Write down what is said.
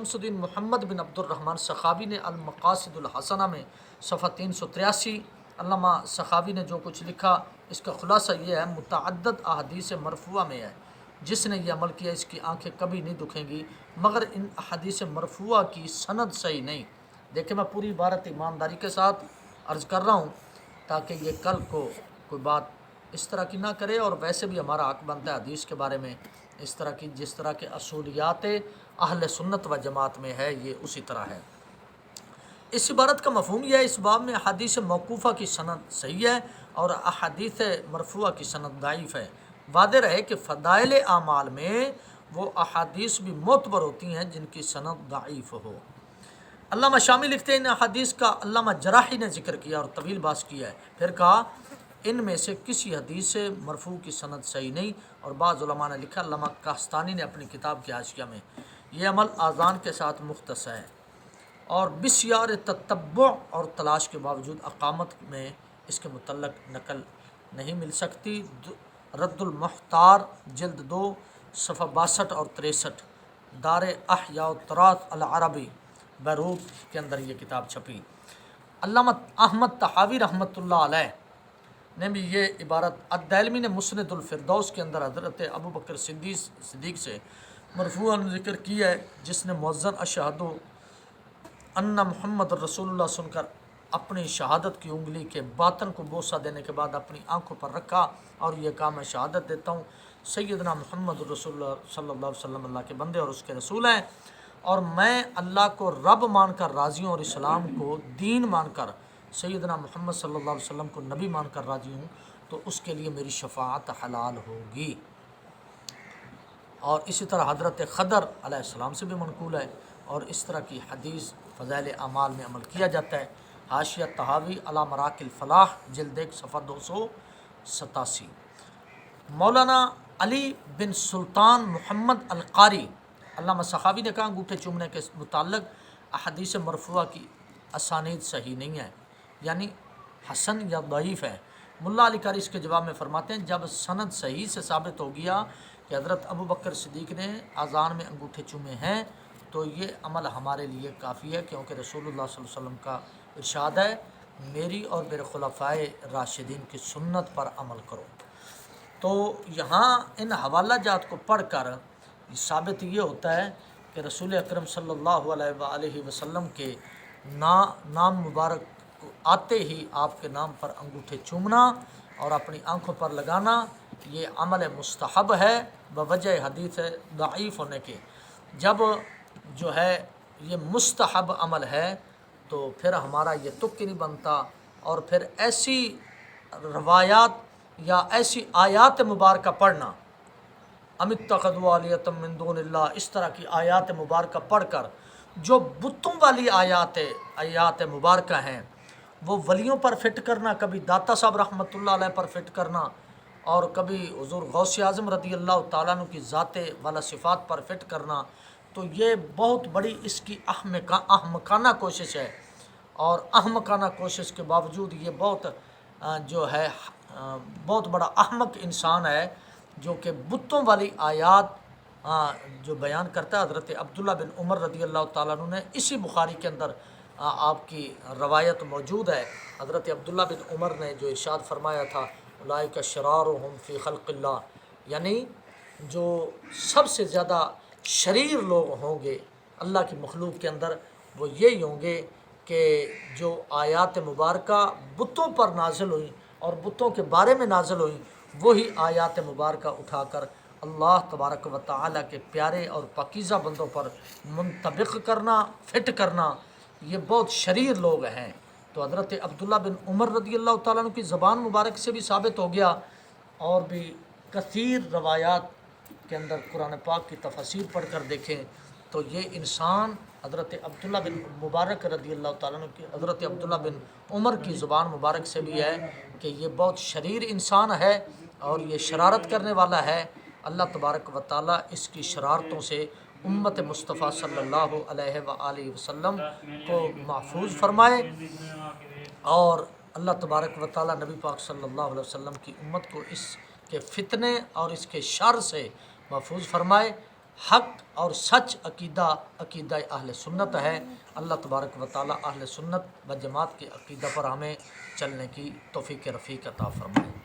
شمس الدین محمد بن عبد الرحمن سخاوی نے المقاصد الحسنہ میں صفحہ 383 علامہ سخاوی نے جو کچھ لکھا اس کا خلاصہ یہ ہے، متعدد احادیث مرفوعہ میں ہے، جس نے یہ عمل کیا اس کی آنکھیں کبھی نہیں دکھیں گی، مگر ان احادیث مرفوعہ کی سند صحیح نہیں۔ دیکھیں میں پوری عبارت ایمانداری کے ساتھ عرض کر رہا ہوں تاکہ یہ کل کو کوئی بات اس طرح کی نہ کرے، اور ویسے بھی ہمارا حق بنتا ہے حدیث کے بارے میں اس طرح کی، جس طرح کے اصولیات اہل سنت و جماعت میں ہے یہ اسی طرح ہے۔ اس عبارت کا مفہوم یہ ہے، اس باب میں احادیث موقوفہ کی سند صحیح ہے اور احادیث مرفوعہ کی سند ضعیف ہے۔ واضح رہے کہ فضائل اعمال میں وہ احادیث بھی معتبر ہوتی ہیں جن کی سند ضعیف ہو۔ علامہ شامی لکھتے ہیں ان احادیث کا علامہ جراحی نے ذکر کیا اور طویل بحث کیا ہے، پھر کہا ان میں سے کسی حدیث مرفوع کی سند صحیح نہیں، اور بعض علماء نے لکھا، علامہ کاستانی نے اپنی کتاب کے حاشیہ میں، یہ عمل اذان کے ساتھ مختص ہے اور بسیار تتبع اور تلاش کے باوجود اقامت میں اس کے متعلق نقل نہیں مل سکتی۔ رد المختار جلد 2 صفحہ 62 اور 63 دار احیاء التراث العربی بیروت کے اندر یہ کتاب چھپی۔ علامہ احمد طحاوی رحمۃ اللہ علیہ نے بھی یہ عبارت الدیلمی نے مسند الفردوس کے اندر حضرت ابو بکر صدیق سے مرفوعاً ذکر کیا ہے، جس نے مؤذن اشہد ان محمد رسول اللہ سن کر اپنی شہادت کی انگلی کے باطن کو بوسہ دینے کے بعد اپنی آنکھوں پر رکھا اور یہ کہا، میں شہادت دیتا ہوں سیدنا محمد رسول اللہ صلی اللہ علیہ وسلم اللہ کے بندے اور اس کے رسول ہیں، اور میں اللہ کو رب مان کر راضی ہوں اور اسلام کو دین مان کر سیدنا محمد صلی اللہ علیہ وسلم کو نبی مان کر راضی ہوں، تو اس کے لیے میری شفاعت حلال ہوگی۔ اور اسی طرح حضرت خضر علیہ السلام سے بھی منقول ہے، اور اس طرح کی حدیث فضائل اعمال میں عمل کیا جاتا ہے۔ حاشیہ طحاوی علی مراق الفلاح جلد 1 صفحہ 287۔ مولانا علی بن سلطان محمد القاری علامہ سخاوی نے کہا انگوٹھے چومنے کے متعلق احادیث مرفوعہ کی اسانید صحیح نہیں ہے، یعنی حسن یا ضعیف ہے۔ ملا علی قاری اس کے جواب میں فرماتے ہیں، جب سند صحیح سے ثابت ہو گیا کہ حضرت ابو بکر صدیق نے اذان میں انگوٹھے چومے ہیں تو یہ عمل ہمارے لیے کافی ہے، کیونکہ رسول اللہ صلی اللہ علیہ وسلم کا ارشاد ہے، میری اور میرے خلفائے راشدین کی سنت پر عمل کرو۔ تو یہاں ان حوالہ جات کو پڑھ کر ثابت یہ ہوتا ہے کہ رسول اکرم صلی اللہ علیہ وآلہ وسلم کے نام مبارک کو آتے ہی آپ کے نام پر انگوٹھے چومنا اور اپنی آنکھوں پر لگانا یہ عمل مستحب ہے بوجہ حدیث ضعیف ہونے کے۔ جب جو ہے یہ مستحب عمل ہے تو پھر ہمارا یہ تک نہیں بنتا، اور پھر ایسی روایات یا ایسی آیات مبارکہ پڑھنا، ام اتخذوا آلیۃ من دون اللہ، اس طرح کی آیات مبارکہ پڑھ کر جو بتوں والی آیات مبارکہ ہیں وہ ولیوں پر فٹ کرنا، کبھی داتا صاحب رحمۃ اللہ علیہ پر فٹ کرنا، اور کبھی حضور غوث اعظم رضی اللہ تعالیٰ عنہ کی ذات والا صفات پر فٹ کرنا، تو یہ بہت بڑی اس کی احمقانہ کوشش ہے، اور احمقانہ کوشش کے باوجود یہ بہت جو ہے بہت بڑا احمق انسان ہے جو کہ بتوں والی آیات جو بیان کرتا ہے۔ حضرت عبداللہ بن عمر رضی اللہ تعالیٰ عنہ نے اسی بخاری کے اندر آپ کی روایت موجود ہے، حضرت عبداللہ بن عمر نے جو ارشاد فرمایا تھا، اولئک شرارهم فی خلق اللہ، یعنی جو سب سے زیادہ شریر لوگ ہوں گے اللہ کی مخلوق کے اندر وہ یہی ہوں گے کہ جو آیات مبارکہ بتوں پر نازل ہوئیں اور بتوں کے بارے میں نازل ہوئیں، وہی آیات مبارکہ اٹھا کر اللہ تبارک و تعالیٰ کے پیارے اور پاکیزہ بندوں پر منطبق کرنا، فٹ کرنا، یہ بہت شریر لوگ ہیں۔ تو حضرت عبداللہ بن عمر رضی اللہ تعالیٰ عنہ کی زبان مبارک سے بھی ثابت ہو گیا، اور بھی کثیر روایات کے اندر قرآن پاک کی تفاسیر پڑھ کر دیکھیں تو یہ انسان حضرت عبداللہ بن مبارک رضی اللہ تعالیٰ عنہ کی، حضرت عبداللہ بن عمر کی زبان مبارک سے بھی ہے کہ یہ بہت شریر انسان ہے اور یہ شرارت کرنے والا ہے۔ اللہ تبارک و تعالیٰ اس کی شرارتوں سے امت مصطفیٰ صلی اللہ علیہ وآلہ وسلم کو محفوظ فرمائے، اور اللہ تبارک و تعالیٰ نبی پاک صلی اللہ علیہ وسلم کی امت کو اس کے فتنے اور اس کے شر سے محفوظ فرمائے۔ حق اور سچ عقیدہ اہل سنت ہے۔ اللہ تبارک و تعالی اہل سنت و جماعت کے عقیدہ پر ہمیں چلنے کی توفیق رفیق عطا فرمائے۔